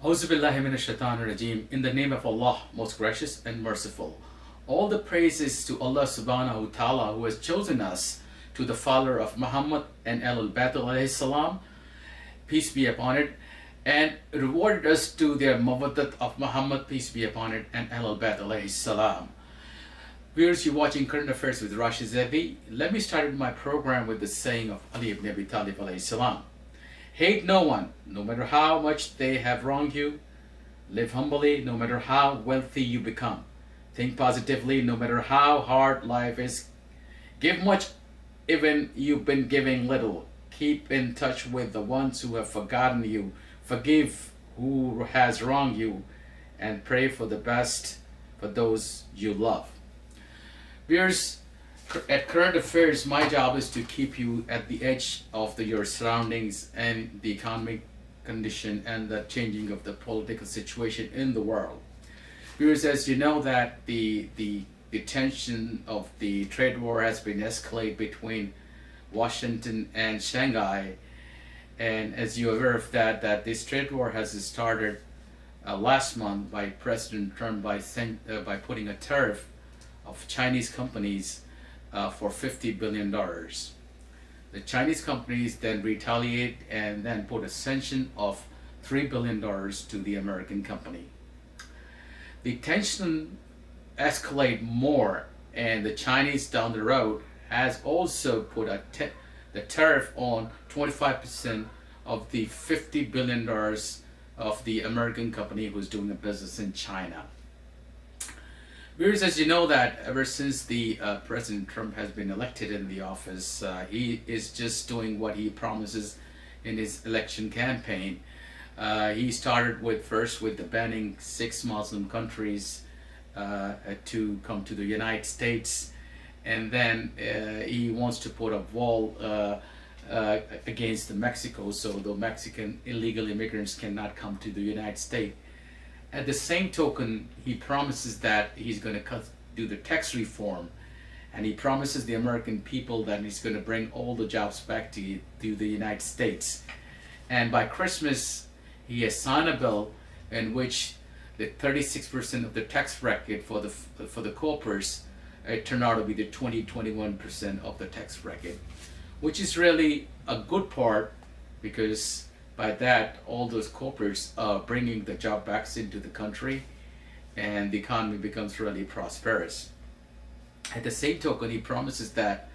Auzubillahi In the name of Allah, most gracious and merciful. All the praises to Allah subhanahu wa ta'ala who has chosen us to the father of Muhammad and al-Bayt alayhi salam, peace be upon it, and rewarded us to their mawaddat of Muhammad, peace be upon it, and al-Bayt alayhi salam. Viewers, you're watching Current Affairs with Rashid Zaidi. Let me start my program with the saying of Ali ibn Abi Talib alayhi salam. Hate no one, no matter how much they have wronged you. Live humbly, no matter how wealthy you become. Think positively, no matter how hard life is. Give much, even you've been giving little. Keep in touch with the ones who have forgotten you. Forgive who has wronged you. And pray for the best for those you love. Viewers, at Current Affairs, my job is to keep you at the edge of your surroundings and the economic condition and the changing of the political situation in the world. Viewers, as you know that the tension of the trade war has been escalated between Washington and Shanghai, and as you're aware of that this trade war has started last month by President Trump by putting a tariff of Chinese companies for $50 billion. The Chinese companies then retaliate and then put a sanction of $3 billion to the American company. The tension escalate more, and the Chinese down the road has also put the tariff on 25% of the $50 billion of the American company who's doing a business in China. Viewers, as you know that ever since the President Trump has been elected in the office, he is just doing what he promises in his election campaign. He started first with the banning 6 Muslim countries to come to the United States, and then he wants to put a wall against Mexico so the Mexican illegal immigrants cannot come to the United States. At the same token, he promises that he's going to do the tax reform, and he promises the American people that he's going to bring all the jobs back to the United States. And by Christmas, he has signed a bill in which the 36% of the tax bracket for the corporates turned out to be the 21% of the tax bracket, which is really a good part, because by that, all those corporates are bringing the job back into the country, and the economy becomes really prosperous. At the same token, he promises that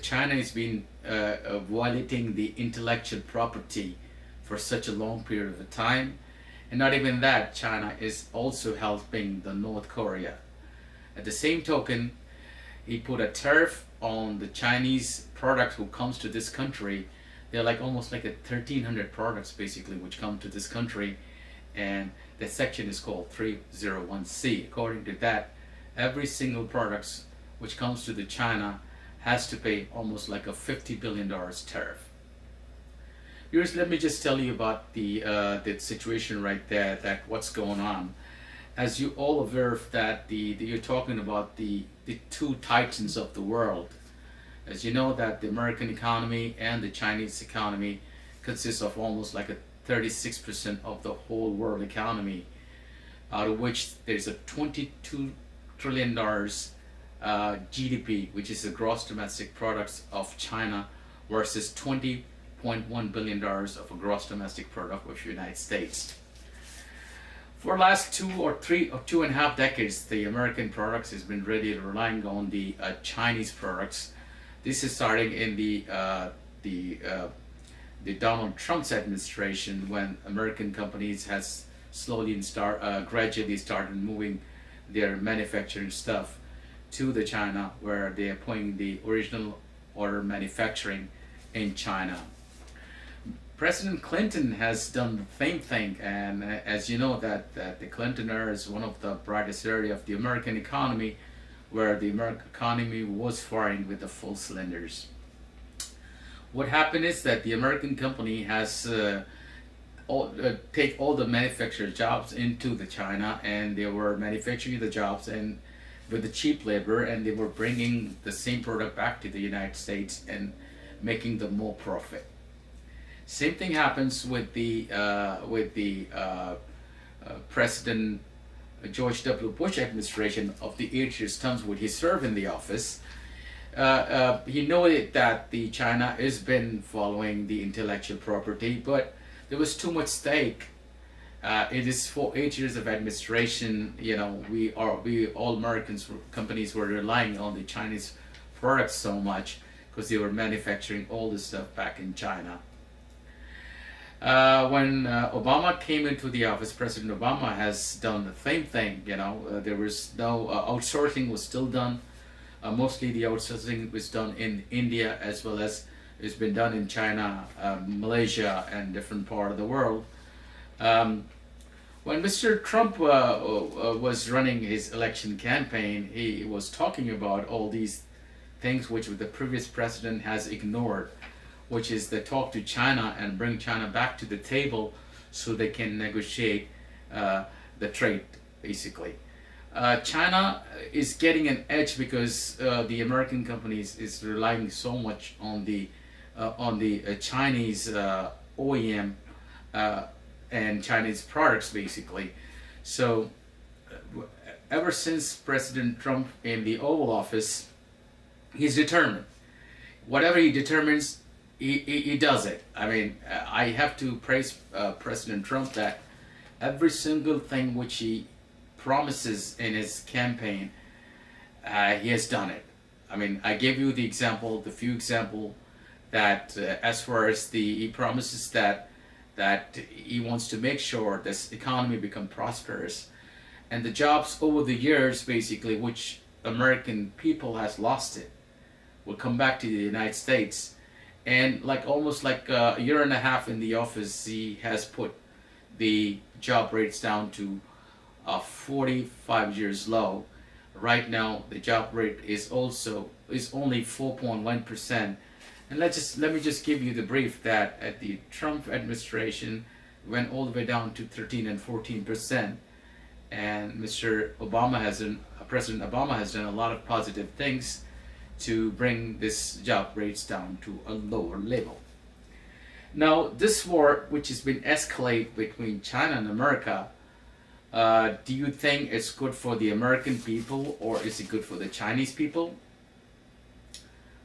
China has been violating the intellectual property for such a long period of time, and not even that, China is also helping the North Korea. At the same token, he put a tariff on the Chinese product who comes to this country. They're like almost like 1,300 products basically which come to this country, and the section is called 301C. According to that, every single product which comes to the China has to pay almost like a $50 billion tariff. Viewers, let me just tell you about the situation right there, that what's going on. As you all aware of that, you're talking about the two titans of the world. As you know that the American economy and the Chinese economy consists of almost like 36% of the whole world economy, out of which there's a $22 trillion GDP, which is the gross domestic products of China, versus $20.1 billion of a gross domestic product of the United States. For the last 2.5 decades, the American products has been really relying on the Chinese products. This is starting in the Donald Trump's administration, when American companies has slowly and gradually started moving their manufacturing stuff to the China, where they are putting the original order manufacturing in China. President Clinton has done the same thing, and as you know that the Clinton era is one of the brightest area of the American economy, where the American economy was firing with the full cylinders. What happened is that the American company has take all the manufactured jobs into the China, and they were manufacturing the jobs and with the cheap labor, and they were bringing the same product back to the United States and making the more profit. Same thing happens with the President George W. Bush administration of the 8 year terms which he served in the office, he noted that the China has been following the intellectual property, but there was too much stake. It is for 8 years of administration. We all Americans companies were relying on the Chinese products so much because they were manufacturing all this stuff back in China. When Obama came into the office, President Obama has done the same thing. There was no outsourcing was still done. Mostly the outsourcing was done in India, as well as it's been done in China, Malaysia, and different part of the world. When Mr. Trump was running his election campaign, he was talking about all these things which the previous president has ignored, which is the talk to China and bring China back to the table so they can negotiate the trade, basically. China is getting an edge because the American companies is relying so much on the Chinese OEM and Chinese products, basically. So ever since President Trump in the Oval Office, he's determined. Whatever he determines, he does it. I mean, I have to praise President Trump that every single thing which he promises in his campaign, he has done it. I mean, I gave you the few example that as far as he promises that he wants to make sure this economy become prosperous, and the jobs over the years, basically, which American people has lost it, will come back to the United States. And almost like a year and a half in the office, he has put the job rates down to 45 years low. Right now, the job rate is only 4.1%. And let me just give you the brief that at the Trump administration went all the way down to 13 and 14%. And President Obama has done a lot of positive things to bring this job rates down to a lower level. Now, this war, which has been escalated between China and America, do you think it's good for the American people, or is it good for the Chinese people?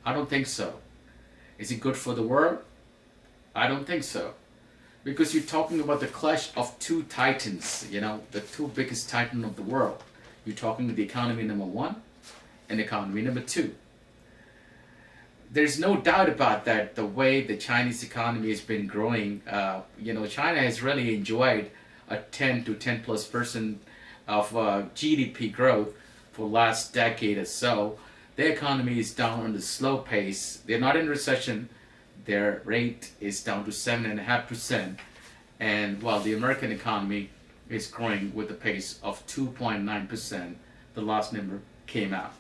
I don't think so. Is it good for the world? I don't think so. Because you're talking about the clash of two titans, the two biggest titans of the world. You're talking the economy number one and economy number two. There's no doubt about that, the way the Chinese economy has been growing. China has really enjoyed a 10 to 10+% of GDP growth for last decade or so. Their economy is down on the slow pace. They're not in recession. Their rate is down to 7.5%. And while the American economy is growing with a pace of 2.9%, the last number came out.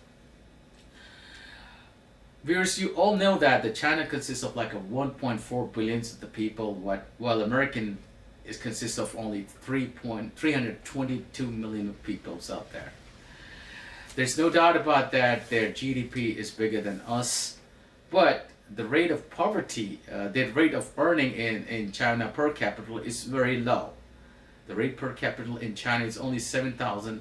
Viewers, you all know that the China consists of like a 1.4 billion of the people, while American consists of only 322 million of people out there. There's no doubt about that. Their GDP is bigger than us, but the rate of poverty, the rate of earning in China per capita is very low. The rate per capita in China is only $7,000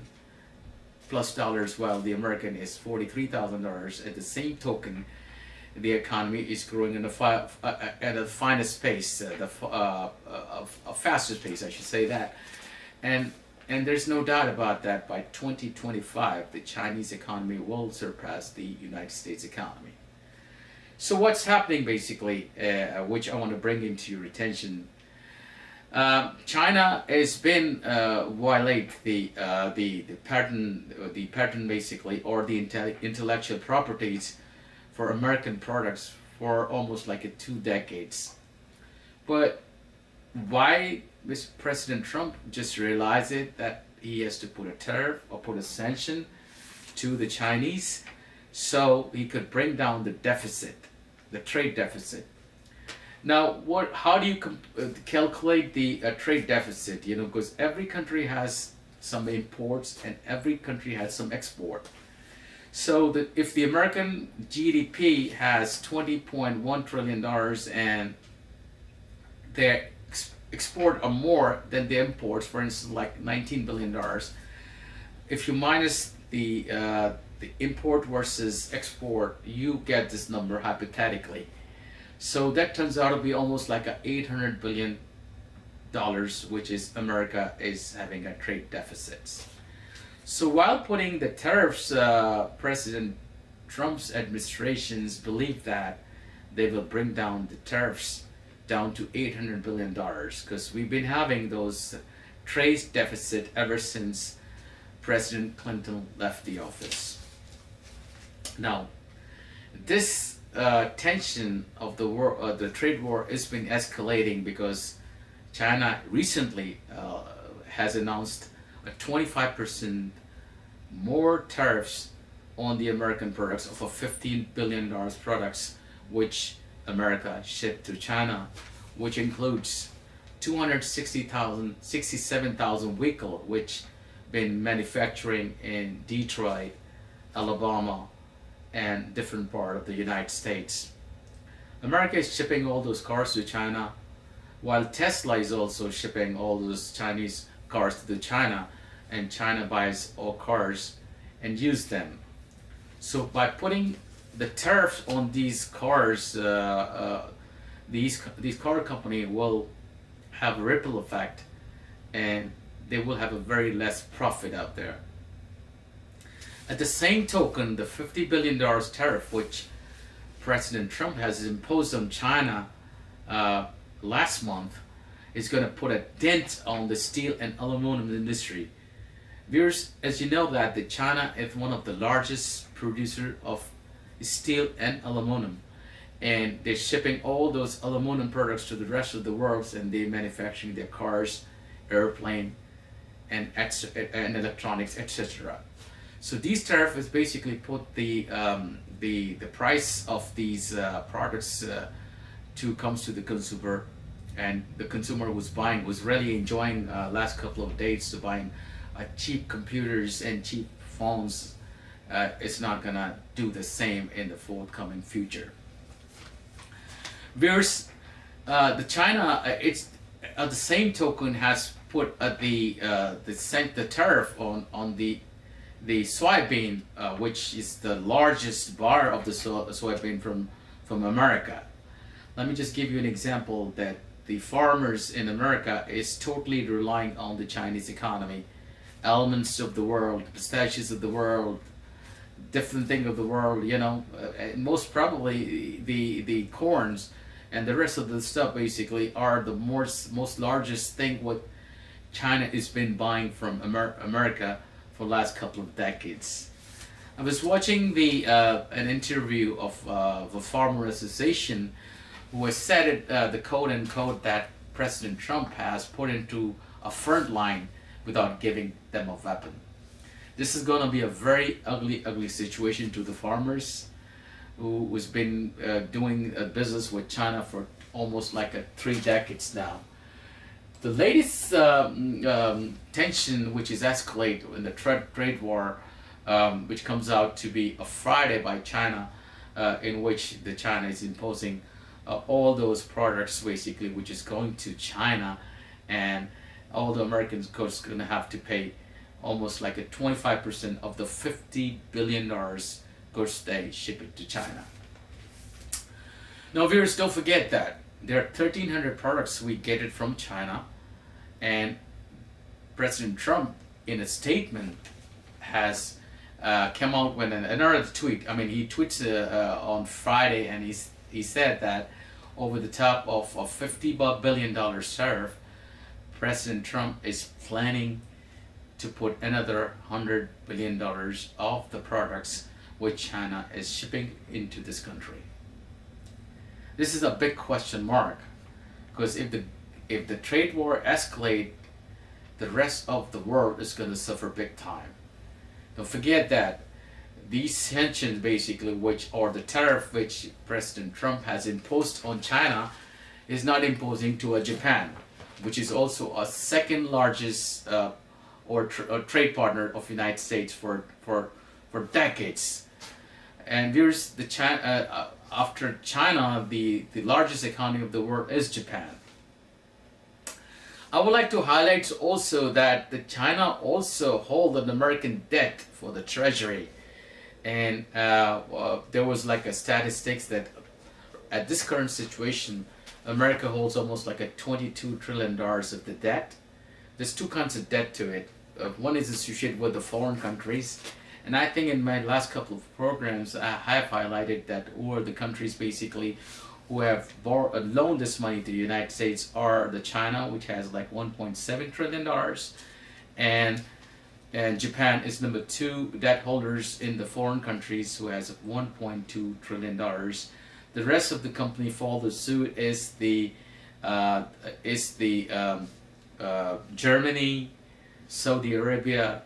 plus, while the American is $43,000. At the same token, the economy is growing at the finest pace, fastest pace, I should say that. And there's no doubt about that. By 2025, the Chinese economy will surpass the United States economy. So what's happening, basically, which I want to bring into your attention? China has been violate the patent, basically, or the intellectual properties for American products for almost like 2 decades. But why Mr. President Trump just realized that he has to put a tariff or put a sanction to the Chinese so he could bring down the deficit, the trade deficit. Now, how do you calculate the trade deficit? Because every country has some imports and every country has some export. So if the American GDP has $20.1 trillion and their export are more than the imports, for instance, like $19 billion. If you minus the import versus export, you get this number hypothetically. So that turns out to be almost like a $800 billion, which is America is having a trade deficit. So while putting the tariffs, President Trump's administrations believe that they will bring down the tariffs down to $800 billion, because we've been having those trade deficit ever since President Clinton left the office. Now, this tension of the war, the trade war, has been escalating because China recently has announced a 25% more tariffs on the American products of a $15 billion products which America shipped to China, which includes 67,000 vehicles which been manufacturing in Detroit, Alabama, and different part of the United States. America is shipping all those cars to China, while Tesla is also shipping all those Chinese cars to China, and China buys all cars and use them. So by putting the tariffs on these cars, these car company will have a ripple effect, and they will have a very less profit out there. At the same token, the $50 billion tariff which President Trump has imposed on China last month is going to put a dent on the steel and aluminum industry. Viewers, as you know that China is one of the largest producer of steel and aluminum, and they're shipping all those aluminum products to the rest of the world, and they're manufacturing their cars, airplane, and electronics, etc. So these tariffs basically put the price of these products comes to the consumer, and the consumer was really enjoying last couple of days to buying cheap computers and cheap phones. It's not gonna do the same in the forthcoming future. Viewers, the China, it's at the same token has put the tariff on the soybean, which is the largest buyer of the soybean from America. Let me just give you an example that the farmers in America is totally relying on the Chinese economy. Elements of the world, pistachios of the world, different thing of the world, most probably the corns and the rest of the stuff basically are the most largest thing what China has been buying from America for the last couple of decades. I was watching an interview of the Farmer Association, who has said the quote unquote that President Trump has put into a front line without giving them a weapon. This is going to be a very ugly situation to the farmers who has been doing business with China for almost like 3 decades now. The latest tension which is escalated in the trade war, which comes out to be a Friday by China, in which the China is imposing all those products basically which is going to China, and all the Americans are going to have to pay almost like 25% of the $50 billion goods they ship it to China. Now viewers, don't forget that there are 1,300 products we get it from China, and President Trump in a statement has come out with another tweet. I mean, he tweets on Friday, and he said that over the top of a $50 billion tariff, President Trump is planning to put another $100 billion of the products which China is shipping into this country. This is a big question mark, because if the trade war escalates, the rest of the world is going to suffer big time. Don't forget that these tensions basically, which are the tariff which President Trump has imposed on China, is not imposing to Japan, which is also a second largest trade partner of the United States for decades. And here's after China, the largest economy of the world is Japan. I would like to highlight also that the China also hold an American debt for the treasury, and there was like a statistics that at this current situation, America holds almost like a $22 trillion of the debt. There's two kinds of debt to it. One is associated with the foreign countries, and I think in my last couple of programs I have highlighted that who are the countries basically who have loaned this money to the United States are the China, which has like $1.7 trillion, and Japan is number two debt holders in the foreign countries who has $1.2 trillion. The rest of the company follow suit is uh, the Germany, Saudi Arabia,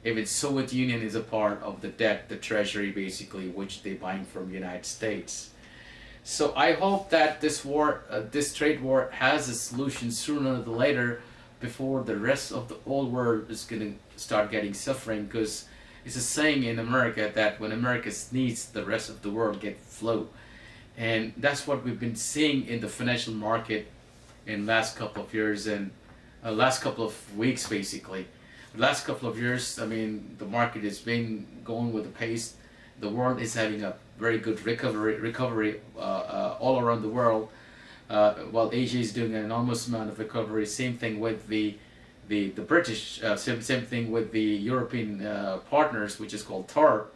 even Soviet Union is a part of the debt, the treasury basically, which they buying from United States. So I hope that this war, this trade war, has a solution sooner than later, before the rest of the whole world is gonna start getting suffering. Because it's a saying in America that when America sneezes, the rest of the world get flu, and that's what we've been seeing in the financial market in last couple of years and last couple of weeks basically. The last couple of years, I mean, the market has been going with the pace. The world is having a very good recovery all around the world, while Asia is doing an enormous amount of recovery. Same thing with the British, same thing with the European partners, which is called TARP,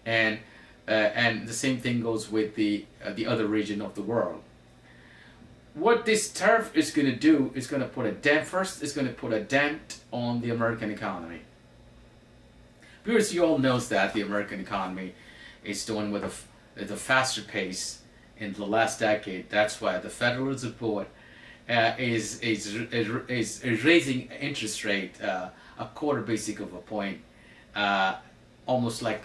and the same thing goes with the other region of the world. What this tariff is going to do is going to put a dent. First, it's going to put a dent on the American economy. Because you all knows that the American economy is doing with a faster pace in the last decade. That's why the Federal Reserve Board is raising interest rate a quarter basic of a point, almost like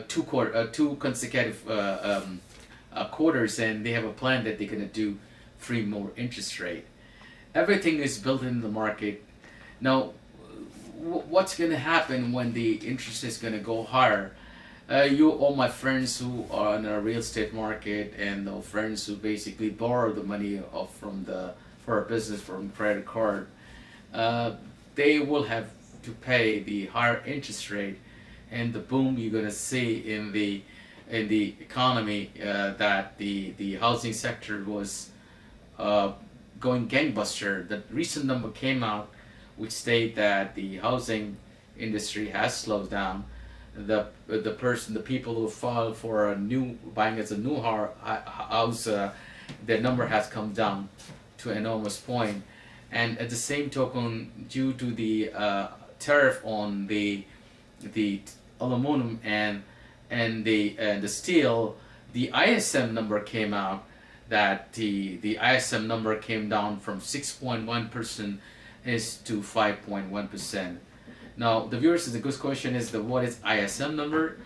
two consecutive quarters, and they have a plan that they're going to do three more interest rate. Everything is built in the market. Now, what's going to happen when the interest is going to go higher? All my friends who are in the real estate market, and the friends who basically borrow the money for a business from credit card, they will have to pay the higher interest rate, and the boom you're going to see in the economy, that the housing sector was going gangbuster. The recent number came out which state that the housing industry has slowed down. The people who file for buying as a new house, their number has come down to an enormous point. And at the same token, due to the tariff on the aluminum and the steel, the ISM number came out that the ISM number came down from 6.1% is to 5.1%. Now, the viewers, the good question is what is ISM number?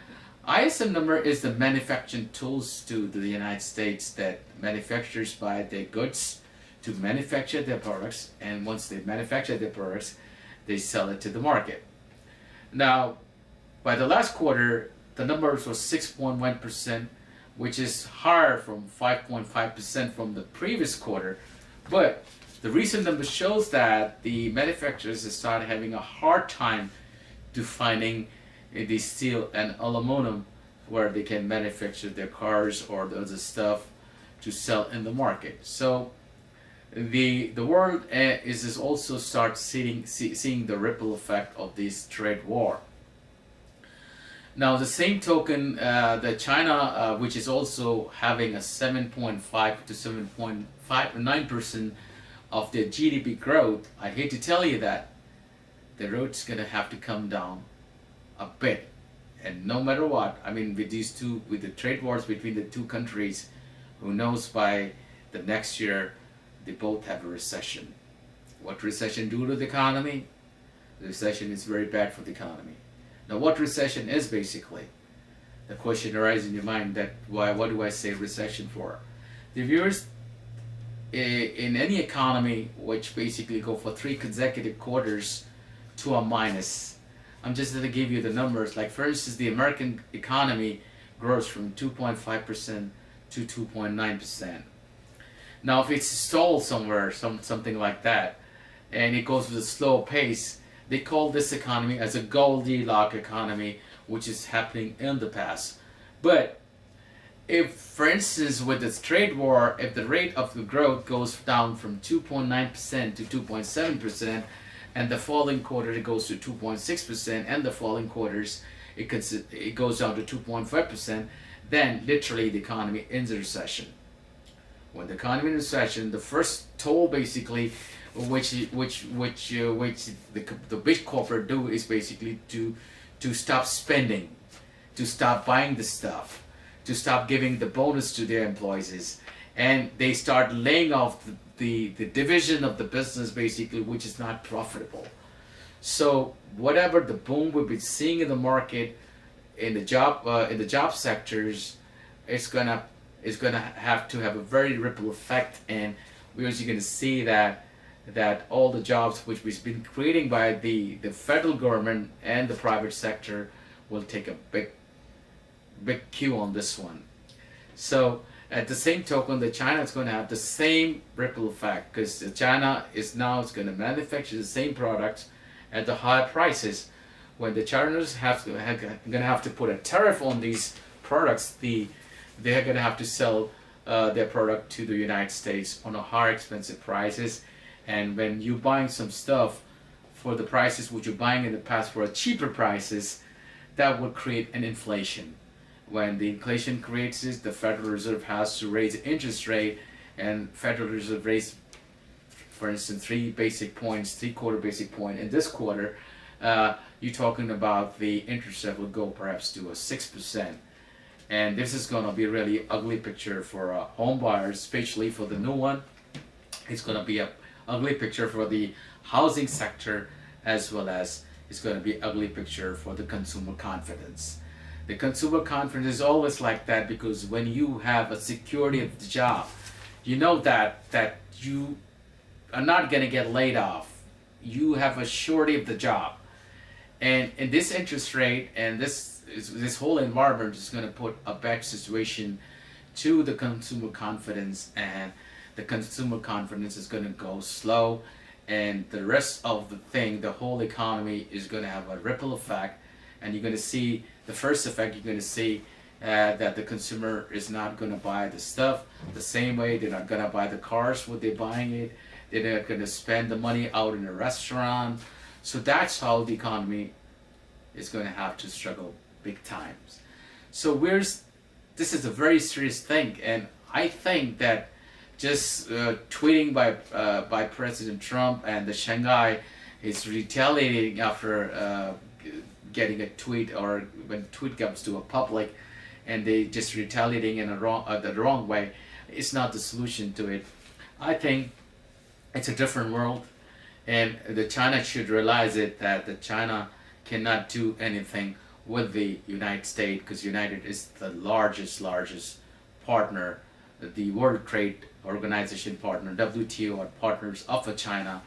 ISM number is the manufacturing tools to the United States that manufacturers buy their goods to manufacture their products, and once they manufacture their products, they sell it to the market. Now, by the last quarter, the numbers was 6.1%, which is higher from 5.5% from the previous quarter. But the recent number shows that the manufacturers have started having a hard time to finding the steel and aluminum where they can manufacture their cars or the other stuff to sell in the market. So the world is also start seeing the ripple effect of this trade war. Now, the same token, the China, which is also having a 7.5 to 7.59% of their GDP growth, I hate to tell you that the road's gonna have to come down a bit. And no matter what, I mean, with the trade wars between the two countries, who knows by the next year they both have a recession. What recession do to the economy? The recession is very bad for the economy. Now, what recession is basically? The question arises in your mind that what do I say recession for? The viewers, in any economy which basically go for 3 consecutive quarters to a minus, I'm just going to give you the numbers. Like, for instance, the American economy grows from 2.5% to 2.9%. Now, if it's stalled somewhere, something like that, and it goes with a slow pace, they call this economy as a Goldilocks economy, which is happening in the past. But if, for instance, with this trade war, if the rate of the growth goes down from 2.9% to 2.7%, and the following quarter it goes to 2.6%, and the following quarters it goes down to 2.5%, then literally the economy ends a recession. When the economy in recession, the first toll basically, which the big corporate do is basically to stop spending, to stop buying the stuff, to stop giving the bonus to their employees, and they start laying off the division of the business basically which is not profitable. So whatever the boom we've been seeing in the market, in the job sectors, it's gonna have to have a very ripple effect, and we're also gonna see that all the jobs which we've been creating by the federal government and the private sector will take a big cue on this one. So at the same token, that China is going to have the same ripple effect, because China is going to manufacture the same products at the higher prices. When the Chinese going to have to put a tariff on these products, they're going to have to sell their product to the United States on a higher expensive prices. And when you're buying some stuff for the prices which you're buying in the past for a cheaper prices, that will create an inflation. When the inflation creates this, the Federal Reserve has to raise the interest rate, and Federal Reserve raised, for instance, 3 quarter basic point in this quarter. You're talking about the interest rate will go perhaps to a 6%, and this is going to be a really ugly picture for home buyers, especially for the new one. It's going to be a ugly picture for the housing sector, as well as it's going to be an ugly picture for the consumer confidence. The consumer confidence is always like that, because when you have a security of the job, you know that you are not going to get laid off. You have a surety of the job, and this interest rate and this whole environment is going to put a bad situation to the consumer confidence, and the consumer confidence is going to go slow, and the rest of the whole economy is going to have a ripple effect. And you're going to see the first effect. You're going to see that the consumer is not going to buy the stuff the same way. They're not going to buy the cars when they're buying it. They're not going to spend the money out in a restaurant. So that's how the economy is going to have to struggle big times. So this is a very serious thing, and I think that just tweeting by President Trump and the Shanghai is retaliating after getting a tweet, or when a tweet comes to a public and they just retaliating in the wrong way, it's not the solution to it. I think it's a different world, and the China should realize that the China cannot do anything with the United States, because United is the largest partner, the World Trade Organization partner, WTO are partners of China,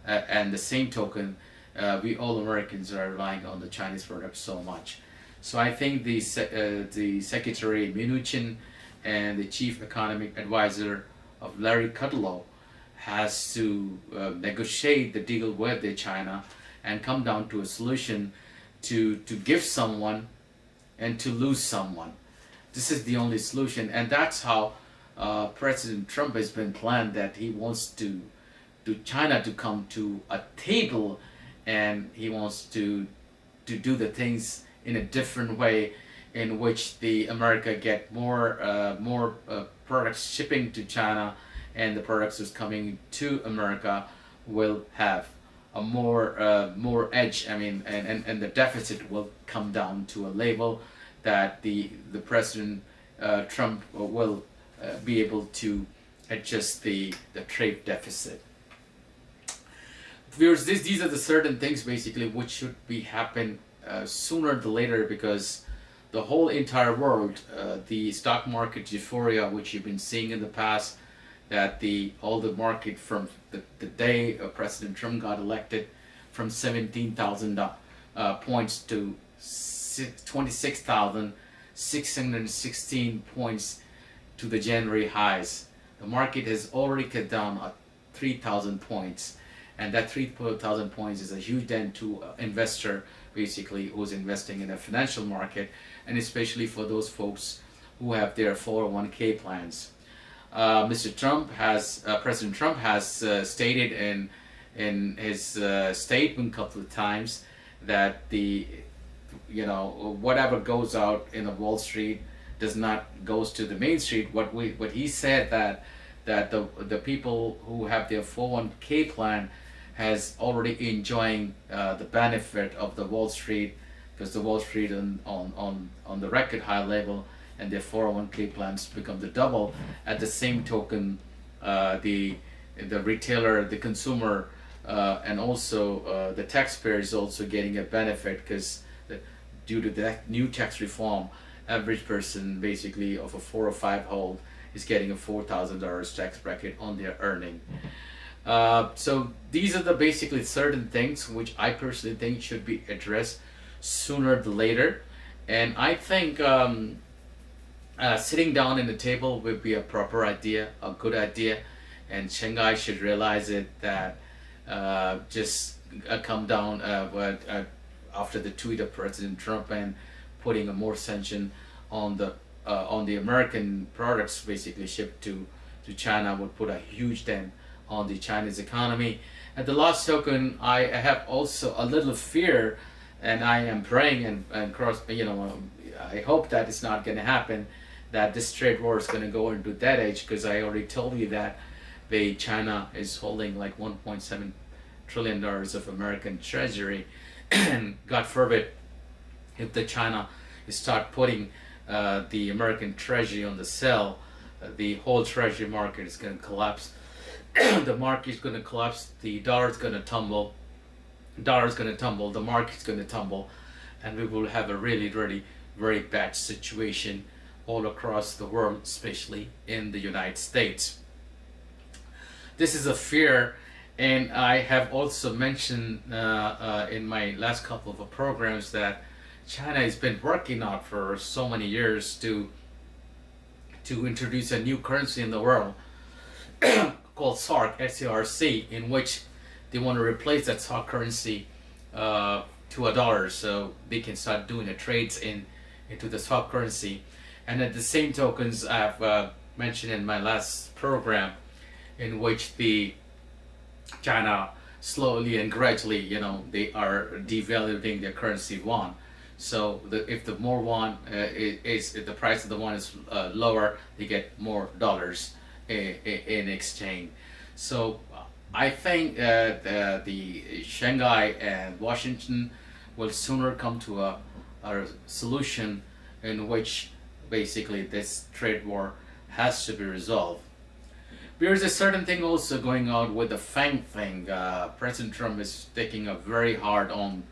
and the same token, we all Americans are relying on the Chinese products so much. So I think the Secretary Mnuchin and the Chief Economic Advisor of Larry Kudlow has to negotiate the deal with the China and come down to a solution to give someone and to lose someone. This is the only solution, and that's how President Trump has been planned, that he wants China to come to a table, and he wants to do the things in a different way, in which the America get more products shipping to China, and the products that's coming to America will have a more edge. I mean, and the deficit will come down to a level that the President Trump will be able to adjust the trade deficit. These are the certain things basically which should be happen sooner than later, because the whole entire world, the stock market euphoria which you've been seeing in the past, that all the market from the day President Trump got elected, from 17,000 points to 26,616 points to the January highs. The market has already cut down at 3,000 points, and that 3,000 points is a huge dent to investor basically who's investing in the financial market, and especially for those folks who have their 401k plans. President Trump has stated in his statement a couple of times that whatever goes out in the Wall Street does not goes to the Main Street. What he said that the people who have their 401k plan has already enjoying the benefit of the Wall Street, because the Wall Street on the record high level, and their 401k plans become the double. At the same token, the retailer, the consumer, and also the taxpayer is also getting a benefit, because due to that new tax reform, average person basically of a 4 or 5 household is getting a $4,000 tax bracket on their earning. So these are the basically certain things which I personally think should be addressed sooner than later, and I think sitting down in the table would be a proper idea, a good idea, and Shanghai should realize it, that just come down after the tweet of President Trump and putting a more sanction on the American products basically shipped to China would put a huge dent on the Chinese economy. At the last token, I have also a little fear, and I am praying and I hope that it's not going to happen, that this trade war is going to go into that age, because I already told you that China is holding like $1.7 trillion of American treasury, and God forbid if the China start putting the American treasury on the sell, the whole treasury market is going to collapse. The market is going to collapse, the dollar is going to tumble, the market is going to tumble, and we will have a really, really very bad situation all across the world, especially in the United States. This is a fear, and I have also mentioned in my last couple of programs that China has been working out for so many years to introduce a new currency in the world called SARC, SARC, in which they want to replace that SARC currency to a dollar, so they can start doing the trades into the SARC currency. And at the same tokens, I've mentioned in my last program, in which the China slowly and gradually, they are devaluing their currency yuan. So if the more yuan if the price of the yuan is lower, they get more dollars in exchange. So I think the Shanghai and Washington will sooner come to a solution in which basically this trade war has to be resolved. There's a certain thing also going on with the FANG thing. President Trump is taking a very hard on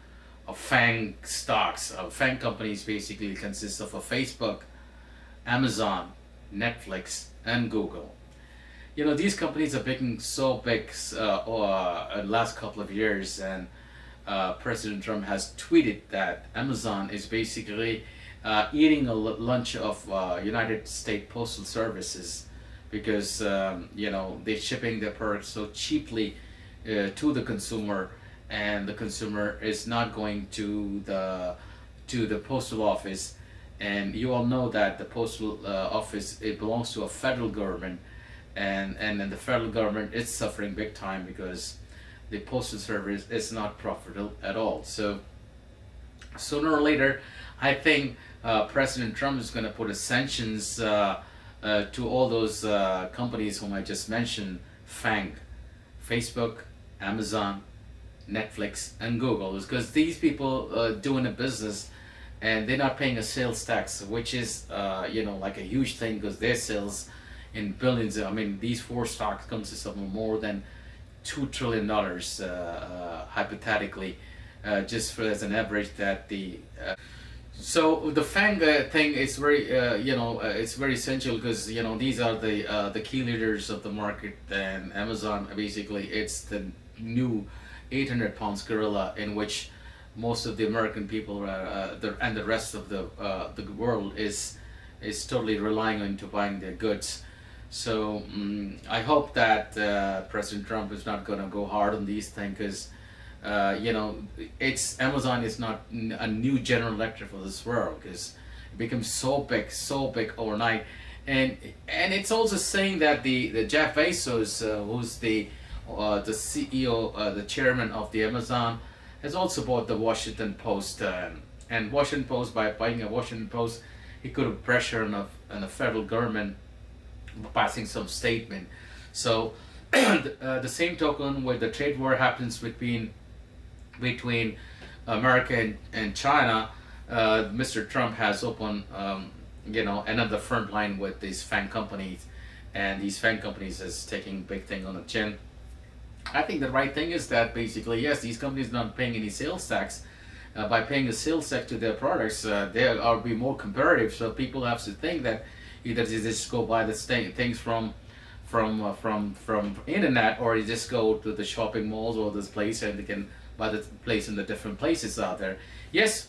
FANG stocks. FANG companies basically consist of Facebook, Amazon, Netflix, and Google. These companies are becoming so big the last couple of years, and President Trump has tweeted that Amazon is basically eating a lunch of United States Postal Services, because they're shipping their products so cheaply to the consumer, and the consumer is not going to the postal office. And you all know that the postal office, it belongs to a federal government, and then the federal government is suffering big time because the postal service is not profitable at all. So sooner or later, I think President Trump is going to put a sanctions to all those companies whom I just mentioned: FANG, Facebook, Amazon, Netflix, and Google, because these people doing a business and they're not paying a sales tax, which is like a huge thing, because their sales in billions. I mean, these 4 stocks consist of more than $2 trillion, hypothetically, just for as an average. That so the FANG thing is very it's very essential, because these are the key leaders of the market, and Amazon basically it's the new 800 pounds gorilla, in which most of the American people and the rest of the world is totally relying on to buying their goods. So I hope that President Trump is not going to go hard on these things, because you know, it's Amazon is not a new general electric for this world, because it becomes so big overnight. And it's also saying that the Jeff Bezos, who's the CEO, the chairman of the Amazon, has also bought the Washington Post, and Washington Post, by buying a Washington Post, he could have pressure on the federal government passing some statement. So the same token, where the trade war happens between America and China, Mr. Trump has opened another front line with these FANG companies, and these FANG companies is taking big thing on the chin. I think the right thing is that basically, yes, these companies not paying any sales tax. By paying a sales tax to their products, they are be more competitive. So people have to think that either they just go buy the things from internet, or you just go to the shopping malls or this place and they can buy the place in the different places out there. Yes,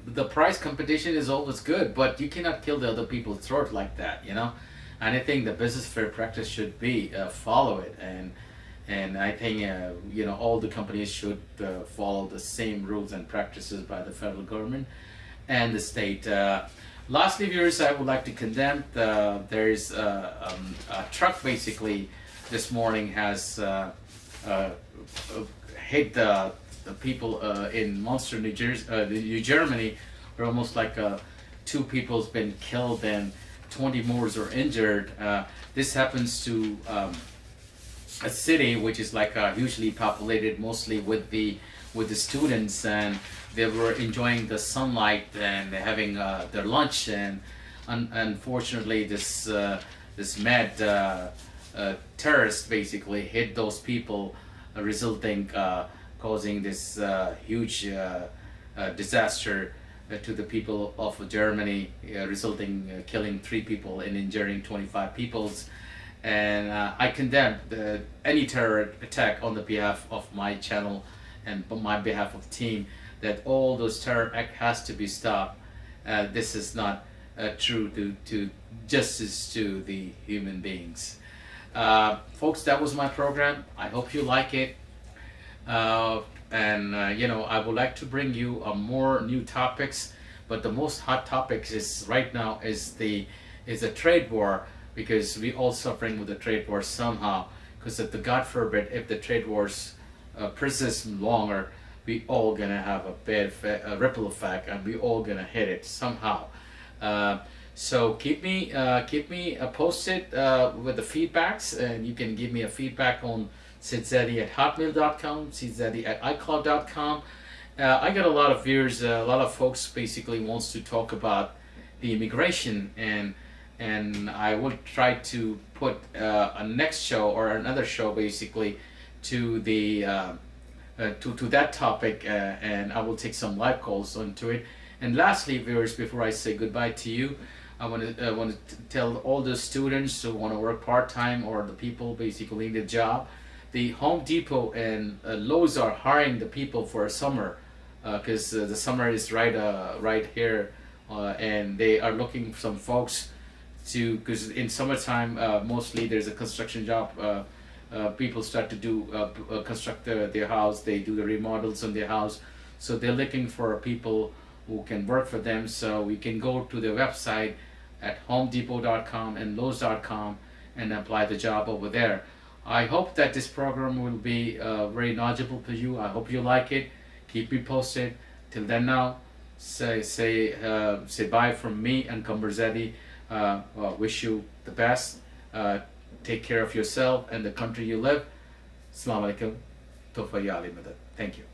the price competition is always good, but you cannot kill the other people's throat like that, you know. And I think the business fair practice should be follow it, and I think all the companies should follow the same rules and practices by the federal government and the state. Lastly, viewers, I would like to condemn there's a truck basically this morning has hit the people in Munster, New Germany, where almost like two people's been killed and 20 more are injured. This happens to a city which is like hugely populated, mostly with the students, and they were enjoying the sunlight and having their lunch, and unfortunately this mad terrorist basically hit those people, resulting causing this huge disaster to the people of Germany, resulting killing 3 people and injuring 25 peoples. And I condemn any terror attack on the behalf of my channel and on my behalf of team, that all those terror act has to be stopped. This is not true to justice to the human beings. Folks, that was my program. I hope you like it. I would like to bring you more new topics, but the most hot topics is right now is the trade war, because we all suffering with the trade war somehow. Because if the God forbid, if the trade wars persist longer, we all gonna have a bad ripple effect, and we all gonna hit it somehow. So keep me posted with the feedbacks, and you can give me a feedback on sidzeddy@hotmail.com, sidzeddy@icloud.com. I got a lot of viewers, a lot of folks basically wants to talk about the immigration, and I will try to put a next show or another show basically to the to that topic, and I will take some live calls onto it. And lastly, viewers, before I say goodbye to you, I want to tell all the students who want to work part-time, or the people basically need a job. The Home Depot and Lowe's are hiring the people for a summer, because the summer is right here, and they are looking for some folks to, because in summertime mostly there's a construction job. People start to do construct their house, they do the remodels on their house, so they're looking for people who can work for them. So we can go to their website at homedepot.com and lowes.com and apply the job over there. I hope that this program will be very knowledgeable to you. I hope you like it. Keep me posted. Till then, now say bye from me and Kambarzedi. Wish you the best. Take care of yourself and the country you live. Assalamu alaikum. Tawfiq Ali Madad. Thank you.